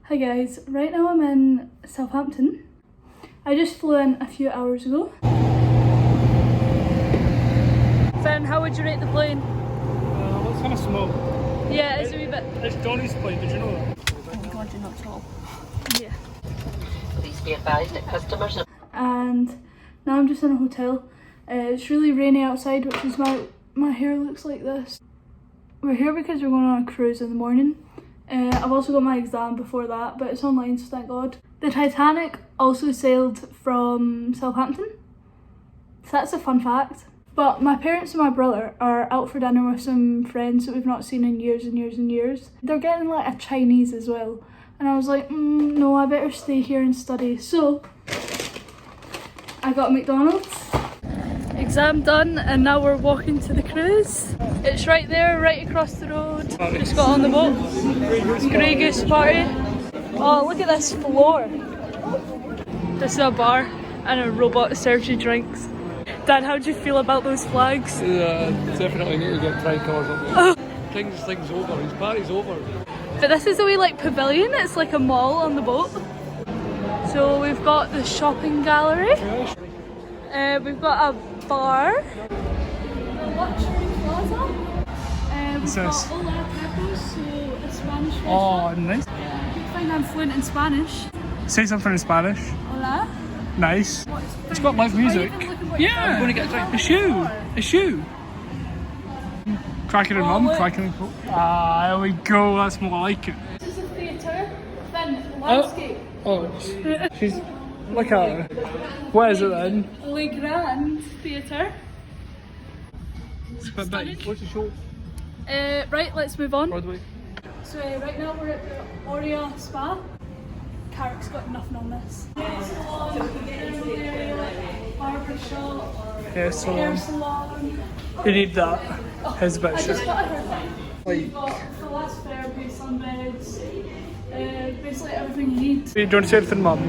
Hi guys, right now I'm in Southampton. I just flew in a few hours ago. Finn, how would you rate the plane? Well, it's kind of small. Yeah, it's a wee bit. It's Donny's plane, did you know that? Oh my god, you're not tall. Yeah. Please be advised that customers are... And now I'm just in a hotel. It's really rainy outside, which is why my hair looks like this. We're here because we're going on a cruise in the morning. I've also got my exam before that, but it's online, so thank God. The Titanic also sailed from Southampton, so that's a fun fact. But my parents and my brother are out for dinner with some friends that we've not seen in years and years and years. They're getting like a Chinese as well, and I was like, no, I better stay here and study. So I got McDonald's. Exam done, and now we're walking to the cruise. It's right there, right across the road. Just got on the boat. Grey Goose Party. Oh, look at this floor. This is a bar and a robot serves you drinks. Dad, how do you feel about those flags? Definitely need to get tricolours up there. Thing's over, his party's over. But this is a wee like pavilion, it's like a mall on the boat. So we've got the shopping gallery. We've got a bar. The luxury plaza. We've got Hola Tacos, so a Spanish restaurant. Oh, nice. You can find I'm fluent in Spanish. Say something in Spanish. Hola. Nice. It's got live music. Yeah. I'm going to get a drink. A shoe. Cracking and mum, cracking and cool. Ah, there we go. That's more like it. This is a theatre. Then landscape. Oh, she's... Look at her. What is it then? Le Grand Theatre. It's a bit big. What's the show? Right, let's move on. Broadway. So right now we're at the Aurea Spa. Carrick's got nothing on this. Barber shop, Hair hair salon. salon. You need that. His bit I shit. just got a haircut. Like- We've got therapy, sunbeds, basically everything you need. You don't say anything, mum?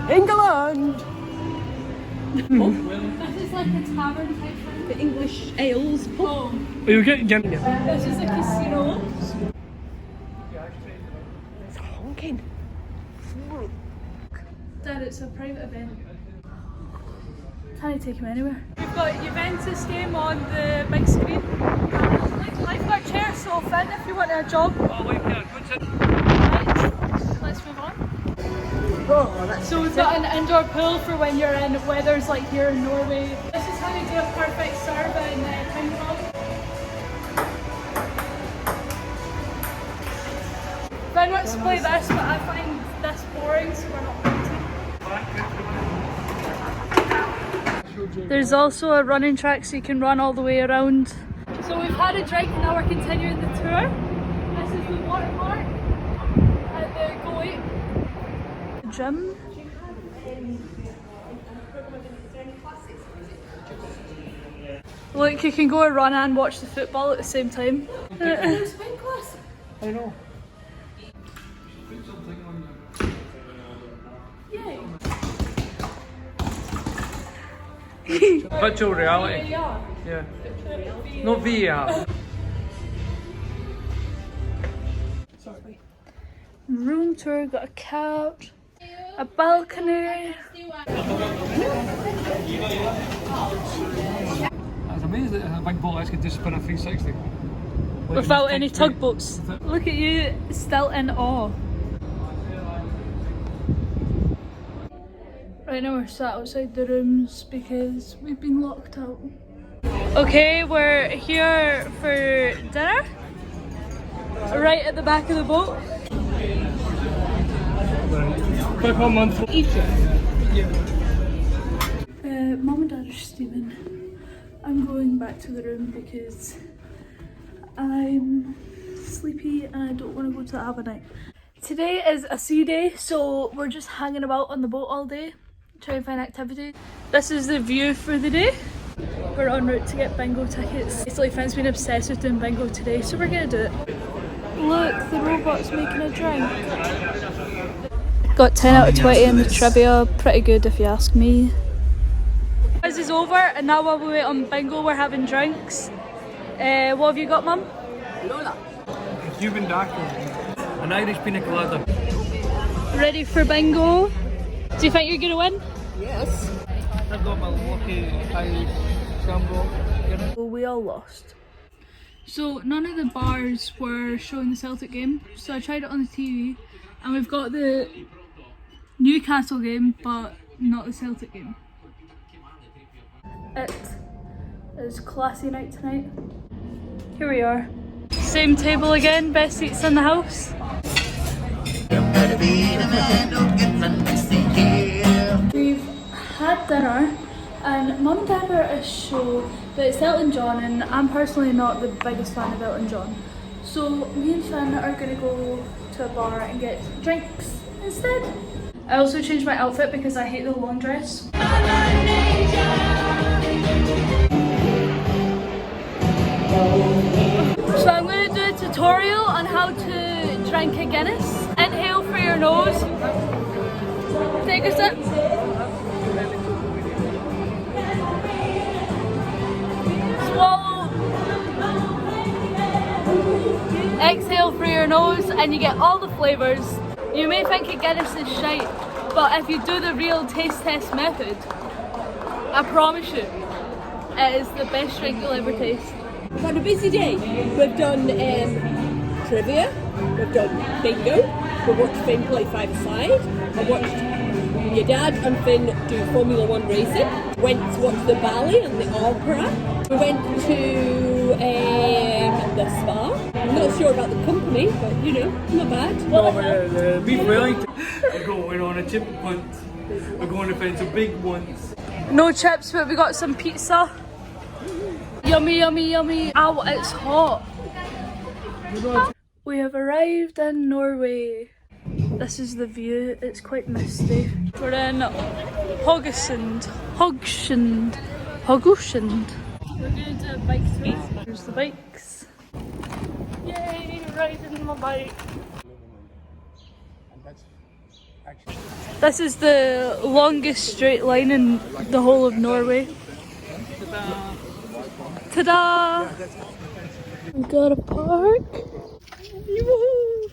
England! This is like a tavern type thing. The English ales. Oh, Are you getting this is a casino. It's honking. Dad, it's a private event. Can't take him anywhere. We've got a Juventus game on the big screen. Lifeguard chair, so Finn, if you want a job. Oh, wait, yeah, what's it? Right, let's move on. So we've got an indoor pool for when you're in weathers like here in Norway. This is how you do a perfect serve in ping pong. Finn wants to play this, but I find this boring, so we're not going to. There's also a running track so you can run all the way around. So we've had a drink and now we're continuing the tour. This is the water park at the Go8 gym. Look, you can go and run and watch the football at the same time. It's spin class. I know. Yay. Virtual reality. VAR. Yeah. Not VR. Room tour, got a couch, a balcony. It's amazing that a big boat actually just spin a 360. Without any tugboats. Look at you, still in awe. Right now we're sat outside the rooms because we've been locked out. Okay, we're here for dinner. Right at the back of the boat. Quick 1 month. Mum and Dad are steaming. I'm going back to the room because I'm sleepy and I don't want to go to the Abba night. Today is a sea day, so we're just hanging about on the boat all day, trying to find activities. This is the view for the day. We're en route to get bingo tickets. Basically, Finn's been obsessed with doing bingo today, so we're gonna do it. Look, the robot's making a drink. Got 10 out of 20 in the trivia, pretty good if you ask me. This is over and now while we wait on bingo we're having drinks. What have you got, Mum? Lola. Cuban dark. An Irish pina colada. Ready for bingo? Do you think you're gonna win? Yes. I've got my lucky Irish scramble. We all lost. So none of the bars were showing the Celtic game, so I tried it on the TV, and we've got the Newcastle game, but not the Celtic game. It is classy night tonight. Here we are. Same table again, best seats in the house. We've had dinner and Mum and Dad were at a show, but it's Elton John and I'm personally not the biggest fan of Elton John. So me and Finn are going to go to a bar and get drinks instead. I also changed my outfit because I hate the long dress. So I'm going to do a tutorial on how to drink a Guinness. Inhale through your nose. Take a sip. Swallow. Exhale through your nose and you get all the flavours. You may think a Guinness is shite, but if you do the real taste test method, I promise you, it is the best drink you'll ever taste. We've had a busy day. We've done trivia, we've done bingo, we've watched Finn play five-a-side, I watched your dad and Finn do Formula 1 racing, went to watch the ballet and the opera, we went to the spa. I'm not sure about the company, but you know, not bad. No, but the beef Wellington. We're going on a chip hunt. We're going to find some big ones. No chips, but we got some pizza. Yummy, yummy, yummy. Ow, it's hot. We have arrived in Norway. This is the view. It's quite misty. We're in Haugesund. Haugesund. We're going to bike space. Here's the bikes. Yay, riding my bike. This is the longest straight line in the whole of Norway. Ta-da! We got a park. Yoo-hoo!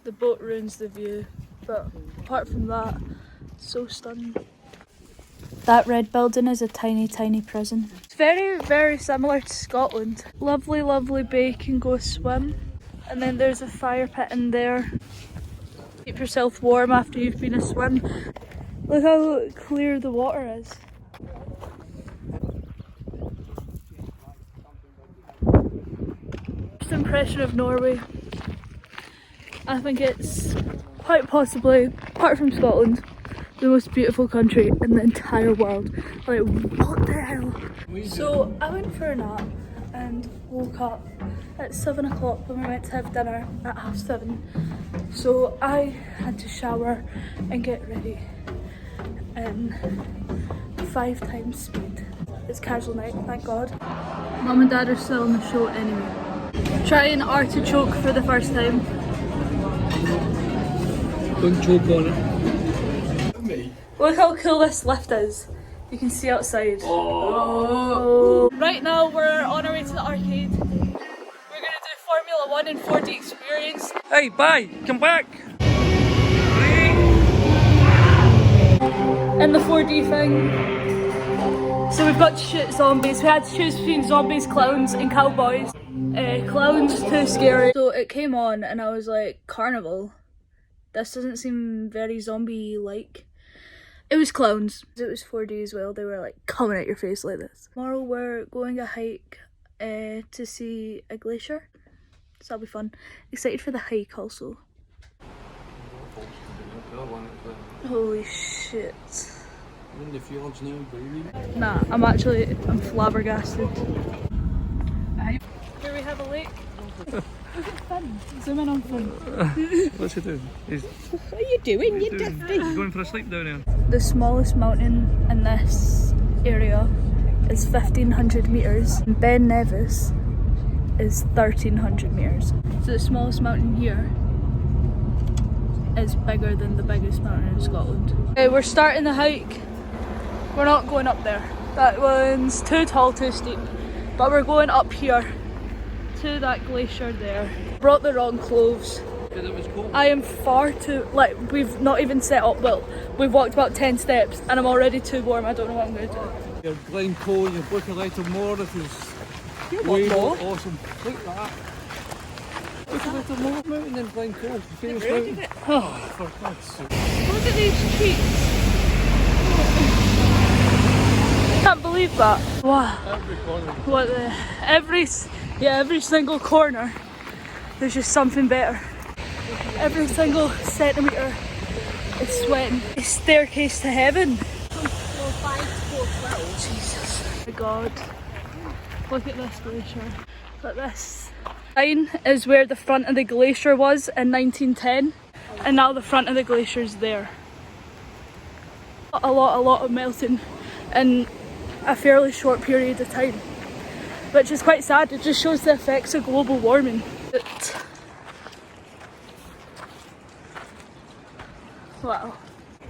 The boat ruins the view, but apart from that, so stunning. That red building is a tiny, tiny prison. It's very, very similar to Scotland. Lovely, lovely bay, can go swim. And then there's a fire pit in there. Keep yourself warm after you've been a swim. Look how clear the water is. First impression of Norway. I think it's quite possibly, apart from Scotland, the most beautiful country in the entire world. Like, what the hell? So I went for a nap and woke up at 7 o'clock when we went to have dinner at 7:30. So I had to shower and get ready in 5 times speed. It's casual night, thank God. Mum and Dad are still on the show anyway. Trying artichoke for the first time. Don't choke on it. Look how cool this lift is. You can see outside. Oh. Right now we're on our way to the arcade. We're gonna do Formula 1 and 4D experience. Hey, bye! Come back! And the 4D thing. So we've got to shoot zombies. We had to choose between zombies, clowns and cowboys. Clowns, too scary. So it came on and I was like, carnival? This doesn't seem very zombie-like. It was clowns. It was 4D as well. They were like coming at your face like this. Tomorrow we're going a hike to see a glacier. So that'll be fun. Excited for the hike also. Holy shit. In the fjords now, baby. Nah, I'm flabbergasted. Here we have a lake. Fun. Zoom in on Fun. What's he doing? What are you doing, you dusty? He's going for a sleep down there. The smallest mountain in this area is 1,500 metres. Ben Nevis is 1,300 metres. So the smallest mountain here is bigger than the biggest mountain in Scotland. Okay, we're starting the hike. We're not going up there. That one's too tall, too steep. But we're going up here to that glacier there. Brought the wrong clothes. because it was cold. I am far too, like, we've not even set up, well, we've walked about 10 steps and I'm already too warm. I don't know what I'm going to do. Your Glencoe, your Book of Little Morris is way more awesome. Look at that. Book of Little Morris mountain in Glencoe, famous mountain. Oh, for God's sake. Look at these trees. Can't believe that. Wow. Every corner. What the, every single corner, there's just something better. Every single centimetre is sweating. A staircase to heaven. Jesus. Oh my God. Look at this glacier. Look at this. Line is where the front of the glacier was in 1910, and now the front of the glacier is there. A lot of melting in a fairly short period of time, which is quite sad. It just shows the effects of global warming. Wow,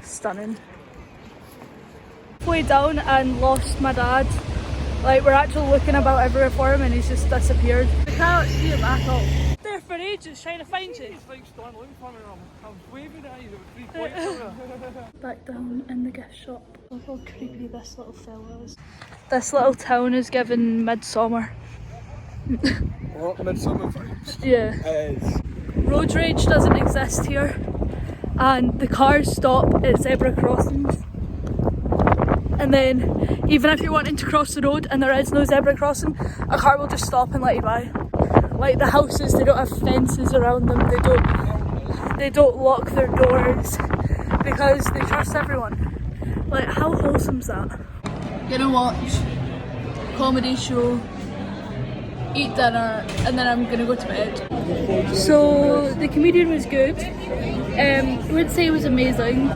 stunning. Way down and lost my dad. Like, we're actually looking about everywhere for him and he's just disappeared. We cannot see him at all. There for ages trying to find you. It's like Storm looking for me. I'm waving at you. There were 3 points. Back down in the gift shop. Look how creepy this little fella is. This little town is given midsummer. What? Midsummer vibes? Yeah. It is. Road rage doesn't exist here, and the cars stop at zebra crossings. And then, even if you're wanting to cross the road and there is no zebra crossing, a car will just stop and let you by. Like the houses, they don't have fences around them. They don't lock their doors because they trust everyone. Like, how wholesome's that? Gonna watch comedy show, eat dinner, and then I'm gonna go to bed. So the comedian was good. Would say it was amazing,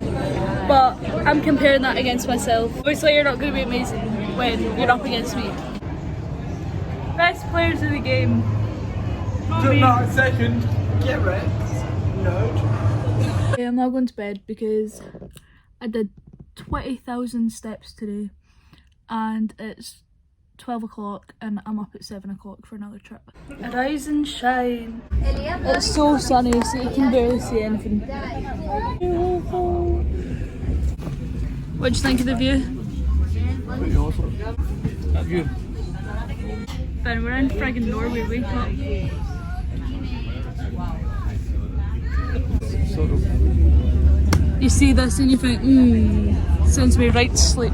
but I'm comparing that against myself. Obviously you're not gonna be amazing when you're up against me. Best players of the game. Not a second. Get wrecked. No. Okay, I'm now going to bed because I did 20,000 steps today and it's 12 o'clock and I'm up at 7 o'clock for another trip. Rise and shine. It's so sunny so you can barely see anything. What do you think of the view? Pretty awesome. That view. Ben, we're in friggin' Norway, wake up. Sort of. You see this and you think, sends me right to sleep.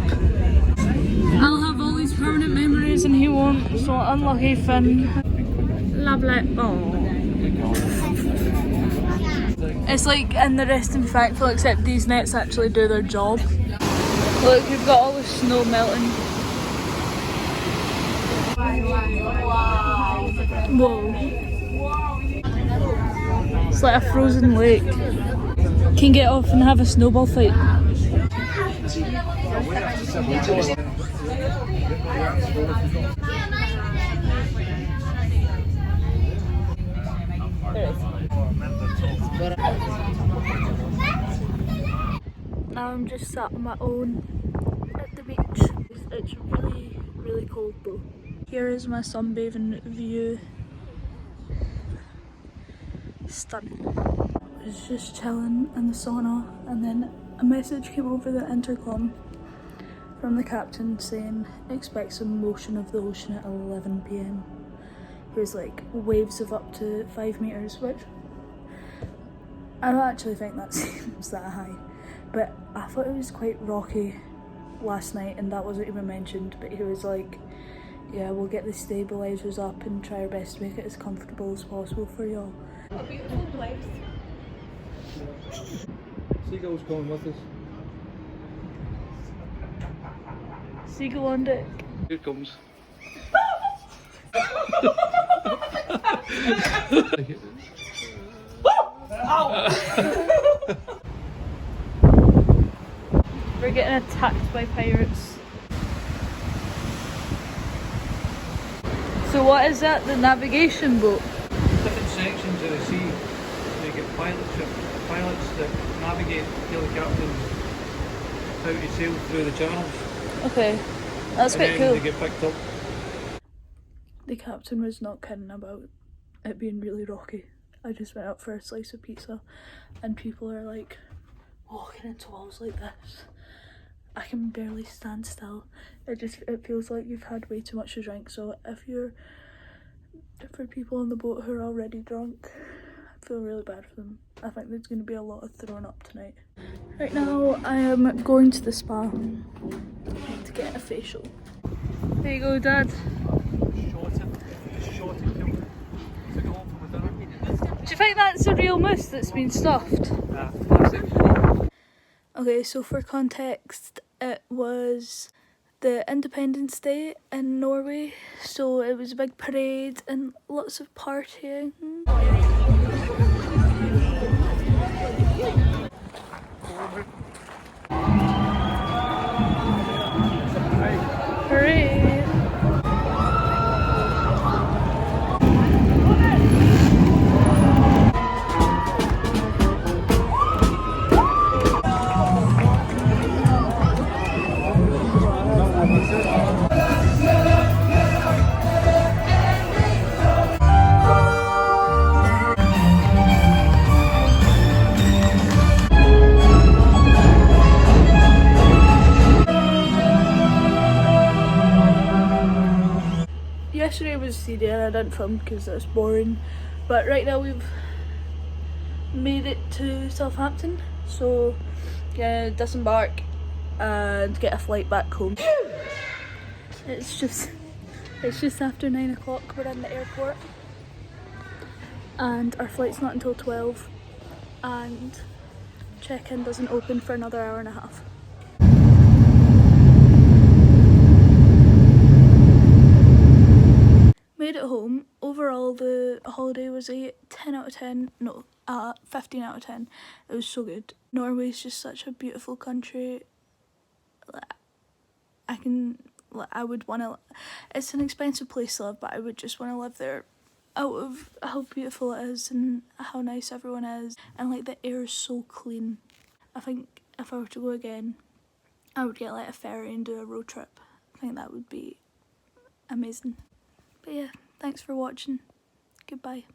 I'll have all these permanent memories and he won't, so unlucky Finn. Lovely. Oh. It's like in the rest of Thankful, except these nets actually do their job. Look, we've got all the snow melting. Whoa. It's like a frozen lake. Can get off and have a snowball fight. Now I'm just sat on my own at the beach. It's really, really cold though. Here is my sunbathing view. Stunning. I was just chilling in the sauna and then a message came over the intercom from the captain saying expect some motion of the ocean at 11 PM. He was like waves of up to 5 meters, which I don't actually think that seems that high, but I thought it was quite rocky last night and that wasn't even mentioned. But he was like, yeah, we'll get the stabilizers up and try our best to make it as comfortable as possible for y'all. A beautiful place. Seagull's going with us. Seagull on deck. Here it comes. We're getting attacked by pirates. So what is that? The navigation boat? Different sections of the sea. You get pilots that navigate, tell the captain how to sail through the channels. Okay, that's And quite then cool. they get picked up. The captain was not kidding about it being really rocky I just went out for a slice of pizza and people are like walking into walls like this. I can barely stand still. It feels like you've had way too much to drink. So for people on the boat who are already drunk, I feel really bad for them. I think there's going to be a lot of throwing up tonight. Right now I am going to the spa to get a facial. There you go, Dad. Do you think that's a real moose that's been stuffed? Okay, so for context, it was the Independence Day in Norway, so it was a big parade and lots of partying. Parade! Yesterday was CD and I didn't film because that's boring, but right now we've made it to Southampton, so gonna disembark and get a flight back home. It's just after 9 o'clock, we're in the airport and our flight's not until 12 and check-in doesn't open for another hour and a half. Made it home. Overall the holiday was a 10 out of 10, no, 15 out of 10. It was so good. Norway's just such a beautiful country. I would want to, it's an expensive place to live, but I would just want to live there out of how beautiful it is and how nice everyone is, and like the air is so clean. I think if I were to go again, I would get like a ferry and do a road trip. I think that would be amazing. But yeah, thanks for watching. Goodbye.